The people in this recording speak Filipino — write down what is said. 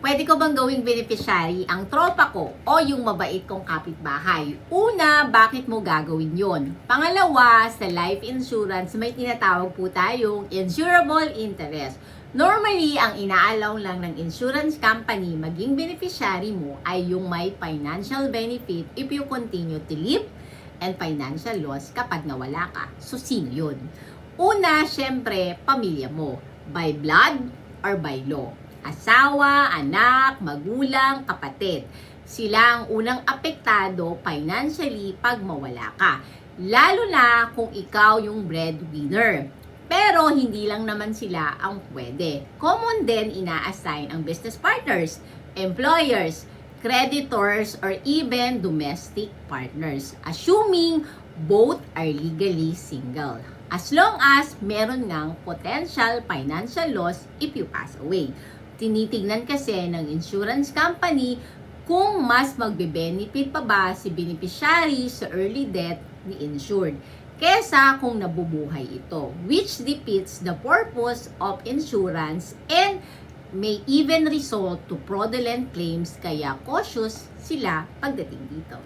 Pwede ko bang gawing beneficiary ang tropa ko o yung mabait kong kapitbahay? Una, bakit mo gagawin yon? Pangalawa, sa life insurance may tinatawag po tayong insurable interest. Normally, ang inaalaw lang ng insurance company maging beneficiary mo ay yung may financial benefit if you continue to live and financial loss kapag nawala ka. So, sino yun? Una, syempre, pamilya mo. By blood or by law. Asawa, anak, magulang, kapatid. Sila ang unang apektado financially pag mawala ka. Lalo na kung ikaw yung breadwinner. Pero hindi lang naman sila ang pwede. Common din ina-assign ang business partners, employers, creditors, or even domestic partners. Assuming both are legally single. As long as meron ngang potential financial loss if you pass away. Tinitignan kasi ng insurance company kung mas magbe-benefit pa ba si beneficiary sa early death ni insured kesa kung nabubuhay ito, which defeats the purpose of insurance and may even result to fraudulent claims, kaya cautious sila pagdating dito.